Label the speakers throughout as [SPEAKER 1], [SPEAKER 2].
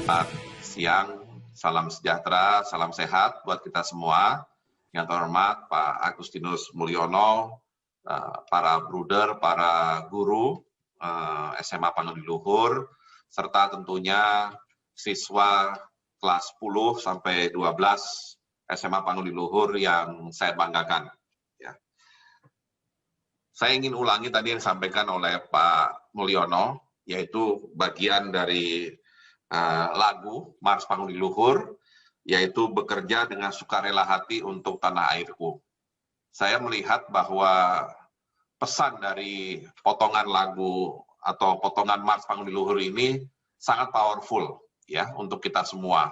[SPEAKER 1] Selamat siang, salam sejahtera, salam sehat buat kita semua. Yang terhormat Pak Agustinus Mulyono, para bruder, para guru SMA Panuli Luhur, serta tentunya siswa kelas 10 sampai 12 SMA Panuli Luhur yang saya banggakan. Ya. Saya ingin ulangi tadi yang disampaikan oleh Pak Mulyono, yaitu bagian dari lagu Mars Panuli Luhur, yaitu bekerja dengan sukarela hati untuk tanah airku. Saya melihat bahwa pesan dari potongan lagu atau potongan Mars Panuli Luhur ini sangat powerful ya untuk kita semua.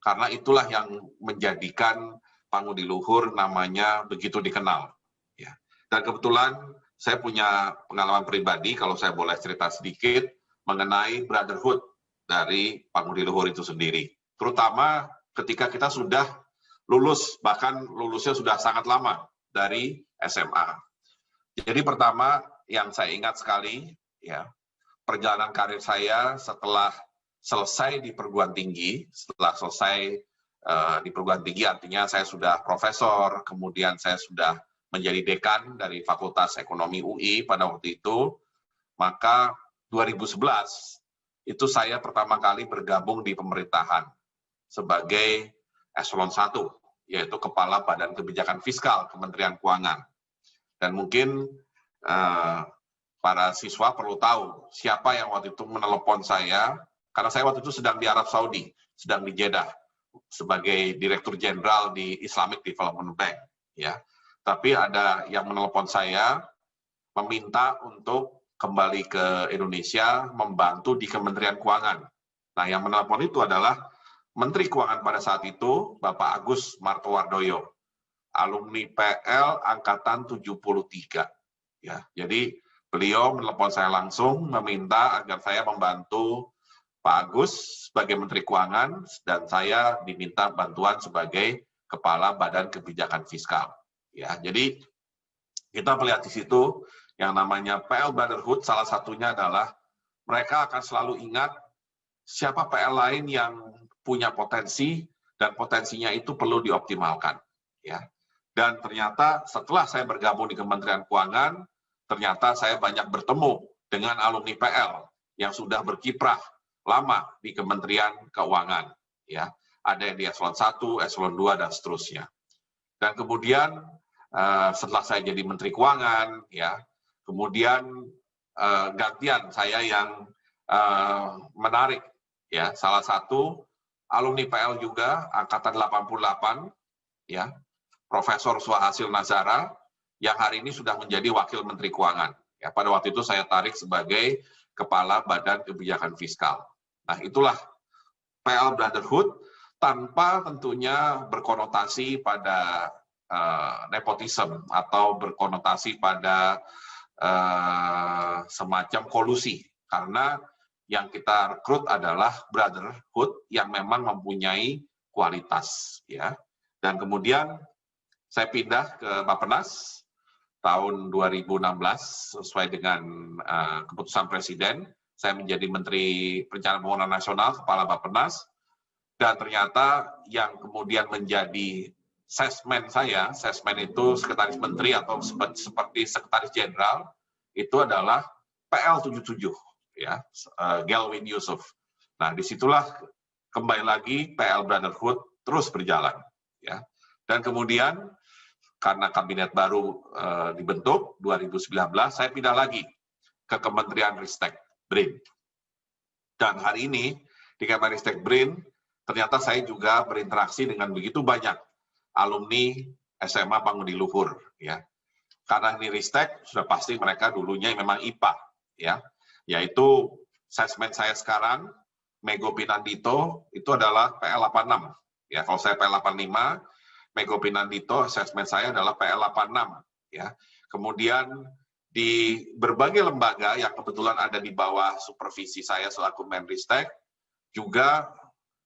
[SPEAKER 1] Karena itulah yang menjadikan Panuli Luhur namanya begitu dikenal. Ya. Dan kebetulan saya punya pengalaman pribadi, kalau saya boleh cerita sedikit, mengenai brotherhood dari Panuli Luhur itu sendiri. Terutama ketika kita sudah lulus, bahkan lulusnya sudah sangat lama dari SMA. Jadi pertama yang saya ingat sekali, ya, perjalanan karir saya setelah selesai di perguruan tinggi, di perguruan tinggi artinya saya sudah profesor, kemudian saya sudah menjadi dekan dari Fakultas Ekonomi UI pada waktu itu, maka 2011 itu saya pertama kali bergabung di pemerintahan sebagai eselon 1, yaitu Kepala Badan Kebijakan Fiskal Kementerian Keuangan. Dan mungkin para siswa perlu tahu siapa yang waktu itu menelepon saya, karena saya waktu itu sedang di Arab Saudi, sedang di Jeddah sebagai Direktur Jenderal di Islamic Development Bank. Ya. Tapi ada yang menelepon saya meminta untuk kembali ke Indonesia membantu di Kementerian Keuangan. Nah, yang menelepon itu adalah Menteri Keuangan pada saat itu, Bapak Agus Martowardoyo, alumni PL Angkatan 73. Ya, jadi beliau menelepon saya langsung meminta agar saya membantu Pak Agus sebagai Menteri Keuangan dan saya diminta bantuan sebagai Kepala Badan Kebijakan Fiskal. Ya, jadi kita melihat di situ yang namanya PL Brotherhood, salah satunya adalah mereka akan selalu ingat siapa PL lain yang punya potensi dan potensinya itu perlu dioptimalkan. Ya. Dan ternyata setelah saya bergabung di Kementerian Keuangan, ternyata saya banyak bertemu dengan alumni PL yang sudah berkiprah lama di Kementerian Keuangan. Ya. Ada yang di eselon 1, eselon 2, dan seterusnya. Dan kemudian setelah saya jadi Menteri Keuangan, ya, kemudian gantian saya yang menarik, ya, salah satu alumni PL juga angkatan 88, ya, Profesor Suhasil Nazara yang hari ini sudah menjadi Wakil Menteri Keuangan. Ya, pada waktu itu saya tarik sebagai Kepala Badan Kebijakan Fiskal. Nah, itulah PL Brotherhood tanpa tentunya berkonotasi pada nepotisme atau berkonotasi pada semacam kolusi, karena yang kita rekrut adalah brotherhood yang memang mempunyai kualitas, ya. Dan kemudian saya pindah ke Bappenas tahun 2016 sesuai dengan keputusan Presiden. Saya menjadi Menteri Perencanaan Pembangunan Nasional, Kepala Bappenas, dan ternyata yang kemudian menjadi sesmen saya, sesmen itu sekretaris menteri atau seperti sekretaris jenderal, itu adalah PL 77, ya, Gelwin Yusuf. Nah, disitulah kembali lagi PL Brotherhood terus berjalan, ya. Dan kemudian karena kabinet baru dibentuk 2019, saya pindah lagi ke Kementerian Ristek BRIN. Dan hari ini di Kementerian Ristek BRIN ternyata saya juga berinteraksi dengan begitu banyak alumni SMA Panuli Luhur, ya. Karena ini Ristek, sudah pasti mereka dulunya memang IPA, ya. Yaitu sesmen saya sekarang, Mego Pinandito, itu adalah PL 86. Ya, kalau saya PL 85, Mego Pinandito, sesmen saya adalah PL 86, ya. Kemudian di berbagai lembaga yang kebetulan ada di bawah supervisi saya selaku Menristek, juga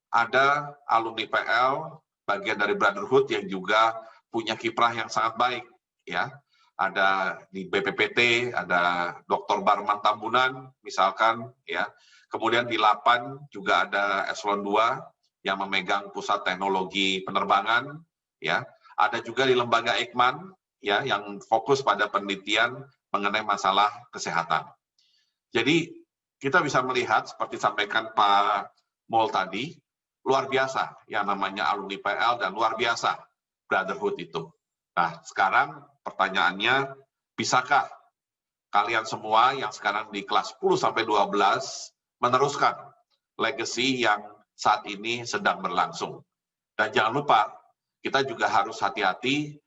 [SPEAKER 1] ada alumni PL bagian dari Brotherhood yang juga punya kiprah yang sangat baik, ya. Ada di BPPT, ada Dr. Barman Tambunan, misalkan, ya. Kemudian di 8 juga ada eselon 2 yang memegang pusat teknologi penerbangan, ya. Ada juga di lembaga Eijkman, ya, yang fokus pada penelitian mengenai masalah kesehatan. Jadi kita bisa melihat seperti sampaikan Pak Mol tadi, luar biasa yang namanya alumni PL dan luar biasa brotherhood itu. Nah, sekarang pertanyaannya, bisakah kalian semua yang sekarang di kelas 10 sampai 12 meneruskan legacy yang saat ini sedang berlangsung? Dan jangan lupa, kita juga harus hati-hati,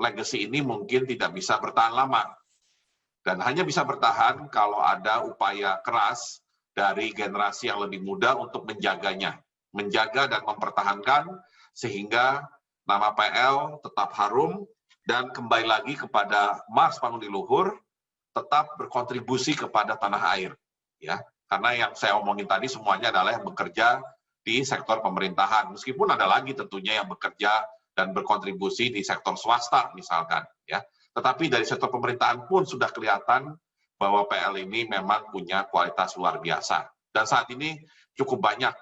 [SPEAKER 1] legacy ini mungkin tidak bisa bertahan lama. Dan hanya bisa bertahan kalau ada upaya keras dari generasi yang lebih muda untuk menjaganya. Menjaga dan mempertahankan sehingga nama PL tetap harum dan kembali lagi kepada Mars Panggung di Luhur, tetap berkontribusi kepada tanah air. Ya, karena yang saya omongin tadi semuanya adalah yang bekerja di sektor pemerintahan. Meskipun ada lagi tentunya yang bekerja dan berkontribusi di sektor swasta misalkan. Ya. Tetapi dari sektor pemerintahan pun sudah kelihatan bahwa PL ini memang punya kualitas luar biasa. Dan saat ini cukup banyak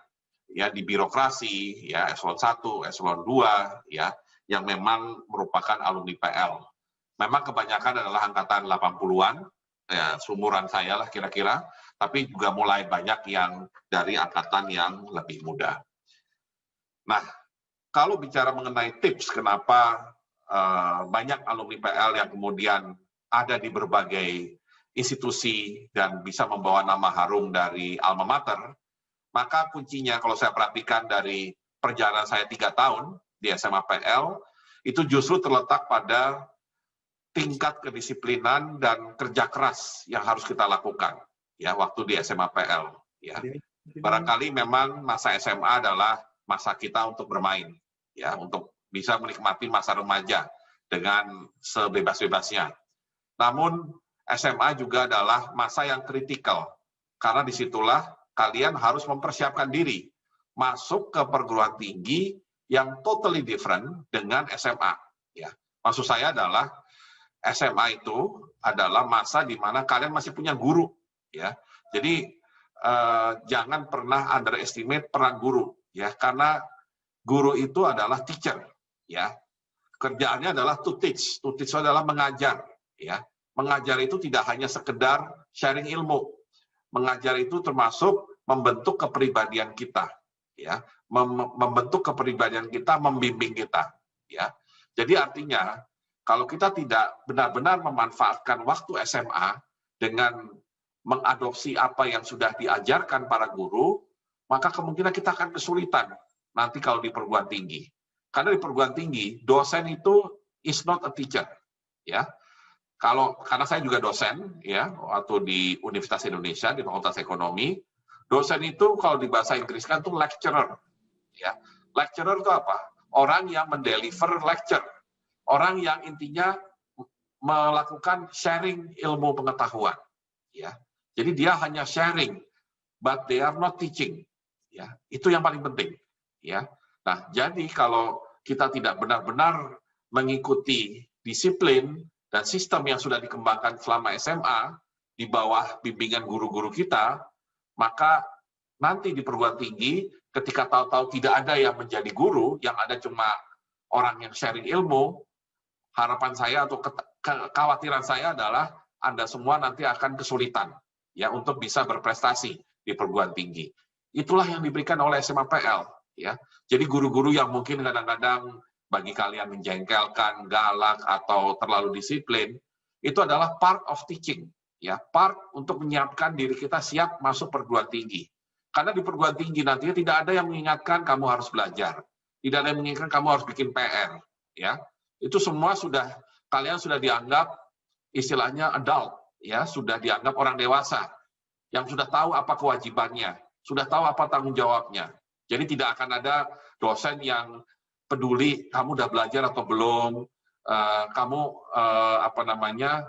[SPEAKER 1] ya di birokrasi, ya eselon 1, eselon 2, ya yang memang merupakan alumni PL. Memang kebanyakan adalah angkatan 80-an, ya seumuran saya lah kira-kira, tapi juga mulai banyak yang dari angkatan yang lebih muda. Nah, kalau bicara mengenai tips kenapa banyak alumni PL yang kemudian ada di berbagai institusi dan bisa membawa nama harum dari alma mater, maka kuncinya kalau saya perhatikan dari perjalanan saya 3 tahun di SMA PL, itu justru terletak pada tingkat kedisiplinan dan kerja keras yang harus kita lakukan ya waktu di SMA PL. Ya. Barangkali memang masa SMA adalah masa kita untuk bermain, ya untuk bisa menikmati masa remaja dengan sebebas-bebasnya. Namun SMA juga adalah masa yang kritikal, karena disitulah kalian harus mempersiapkan diri masuk ke perguruan tinggi yang totally different dengan SMA. Ya, maksud saya adalah SMA itu adalah masa di mana kalian masih punya guru. Ya, jadi jangan pernah underestimate peran guru, ya karena guru itu adalah teacher. Ya, kerjaannya adalah to teach adalah mengajar. Ya, mengajar itu tidak hanya sekedar sharing ilmu, mengajar itu termasuk membentuk kepribadian kita, ya, membentuk kepribadian kita, membimbing kita. Ya, jadi artinya kalau kita tidak benar-benar memanfaatkan waktu SMA dengan mengadopsi apa yang sudah diajarkan para guru, maka kemungkinan kita akan kesulitan nanti kalau di perguruan tinggi. Karena di perguruan tinggi, dosen itu is not a teacher, ya. Karena saya juga dosen, ya, waktu di Universitas Indonesia di Fakultas Ekonomi, dosen itu kalau di bahasa Inggris kan itu lecturer, ya. Lecturer itu apa? Orang yang mendeliver lecture, orang yang intinya melakukan sharing ilmu pengetahuan, ya. Jadi dia hanya sharing, but they are not teaching, ya. Itu yang paling penting, ya. Nah, jadi kalau kita tidak benar-benar mengikuti disiplin dan sistem yang sudah dikembangkan selama SMA di bawah bimbingan guru-guru kita, maka nanti di perguruan tinggi ketika tahu-tahu tidak ada yang menjadi guru, yang ada cuma orang yang sharing ilmu, harapan saya atau kekhawatiran saya adalah Anda semua nanti akan kesulitan ya untuk bisa berprestasi di perguruan tinggi. Itulah yang diberikan oleh SMA PL. Ya, jadi guru-guru yang mungkin kadang-kadang bagi kalian menjengkelkan, galak atau terlalu disiplin, itu adalah part of teaching, ya, part untuk menyiapkan diri kita siap masuk perguruan tinggi. Karena di perguruan tinggi nantinya tidak ada yang mengingatkan kamu harus belajar, tidak ada yang mengingatkan kamu harus bikin PR, ya. Itu semua kalian sudah dianggap istilahnya adult, ya, sudah dianggap orang dewasa yang sudah tahu apa kewajibannya, sudah tahu apa tanggung jawabnya. Jadi tidak akan ada dosen yang peduli kamu udah belajar atau belum, kamu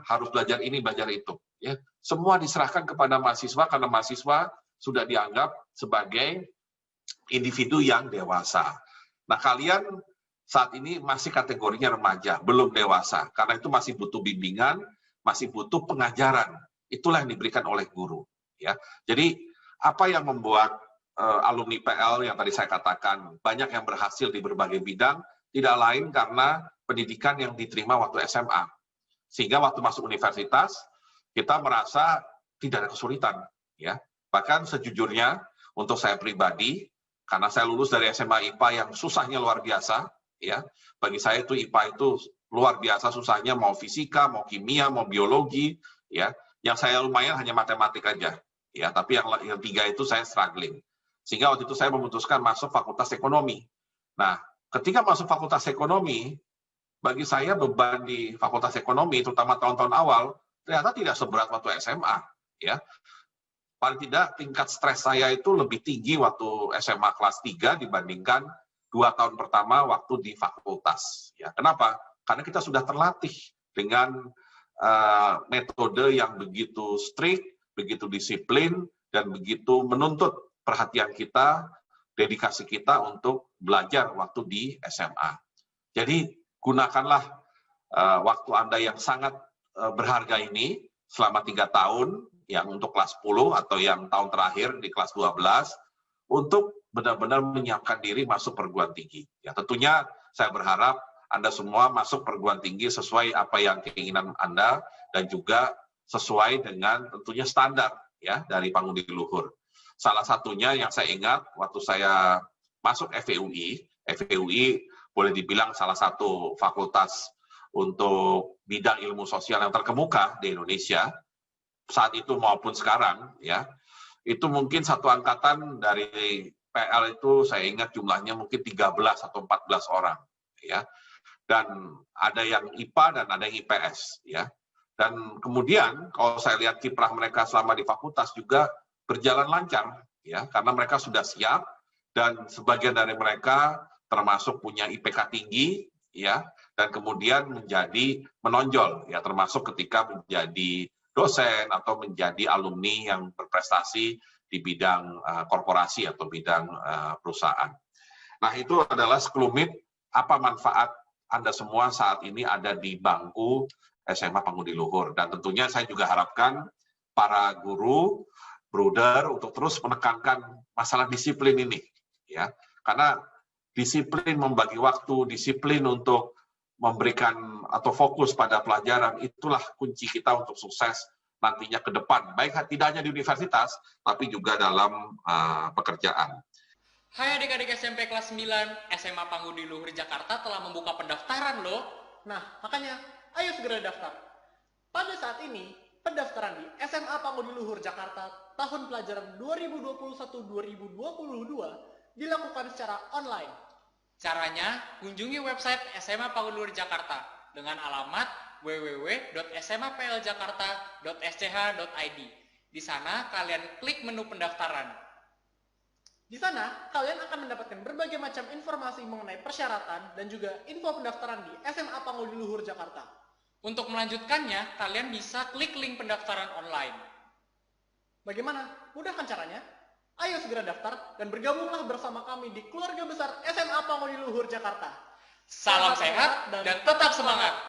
[SPEAKER 1] harus belajar ini, belajar itu. Ya, semua diserahkan kepada mahasiswa karena mahasiswa sudah dianggap sebagai individu yang dewasa. Nah, kalian saat ini masih kategorinya remaja, belum dewasa, karena itu masih butuh bimbingan, masih butuh pengajaran. Itulah yang diberikan oleh guru. Ya, jadi Apa yang membuat alumni PL yang tadi saya katakan banyak yang berhasil di berbagai bidang, tidak lain karena pendidikan yang diterima waktu SMA. Sehingga waktu masuk universitas, kita merasa tidak ada kesulitan. Ya. Bahkan sejujurnya, untuk saya pribadi, karena saya lulus dari SMA IPA yang susahnya luar biasa, ya, bagi saya itu IPA itu luar biasa susahnya, mau fisika, mau kimia, mau biologi, ya. Yang saya lumayan hanya matematik aja, ya. Tapi yang tiga itu saya struggling. Sehingga waktu itu saya memutuskan masuk Fakultas Ekonomi. Nah, ketika masuk Fakultas Ekonomi, bagi saya beban di Fakultas Ekonomi, terutama tahun-tahun awal, ternyata tidak seberat waktu SMA, ya. Paling tidak tingkat stres saya itu lebih tinggi waktu SMA kelas 3 dibandingkan 2 tahun pertama waktu di fakultas. Ya, kenapa? Karena kita sudah terlatih dengan metode yang begitu strict, begitu disiplin, dan begitu menuntut perhatian kita, dedikasi kita untuk belajar waktu di SMA. Jadi, gunakanlah waktu Anda yang sangat berharga ini selama 3 tahun, yang untuk kelas 10 atau yang tahun terakhir di kelas 12, untuk benar-benar menyiapkan diri masuk perguruan tinggi. Ya, tentunya saya berharap Anda semua masuk perguruan tinggi sesuai apa yang keinginan Anda, dan juga sesuai dengan tentunya standar ya dari Pangudi Luhur. Salah satunya yang saya ingat waktu saya masuk FEUI boleh dibilang salah satu fakultas untuk bidang ilmu sosial yang terkemuka di Indonesia, saat itu maupun sekarang, ya, itu mungkin satu angkatan dari PL itu saya ingat jumlahnya mungkin 13 atau 14 orang, ya, dan ada yang IPA dan ada yang IPS, ya, dan kemudian kalau saya lihat kiprah mereka selama di fakultas juga berjalan lancar, ya, karena mereka sudah siap dan sebagian dari mereka termasuk punya IPK tinggi, ya, dan kemudian menjadi menonjol, ya, termasuk ketika menjadi dosen atau menjadi alumni yang berprestasi di bidang korporasi atau bidang perusahaan. Nah, itu adalah sekelumit apa manfaat Anda semua saat ini ada di bangku SMA Pangudi Luhur. Dan tentunya saya juga harapkan para guru, bruder untuk terus menekankan masalah disiplin ini, ya, karena disiplin membagi waktu, disiplin untuk memberikan atau fokus pada pelajaran, itulah kunci kita untuk sukses nantinya ke depan, baik tidak hanya di universitas, tapi juga dalam pekerjaan.
[SPEAKER 2] Hai adik-adik SMP kelas 9, SMA Pangudi Luhur Jakarta telah membuka pendaftaran loh.
[SPEAKER 3] Nah, makanya ayo segera daftar. Pada saat ini, pendaftaran di SMA Pangudi Luhur Jakarta tahun pelajaran 2021-2022 dilakukan secara online.
[SPEAKER 2] Caranya, kunjungi website SMA Pangudi Luhur Jakarta dengan alamat www.smapljakarta.sch.id. Di sana kalian klik menu pendaftaran.
[SPEAKER 3] Di sana, kalian akan mendapatkan berbagai macam informasi mengenai persyaratan dan juga info pendaftaran di SMA Pangudi Luhur Jakarta.
[SPEAKER 2] Untuk melanjutkannya, kalian bisa klik link pendaftaran online.
[SPEAKER 3] Bagaimana? Mudah kan caranya? Ayo segera daftar dan bergabunglah bersama kami di keluarga besar SMA Pangudi Luhur Jakarta.
[SPEAKER 2] Salam sehat dan tetap semangat!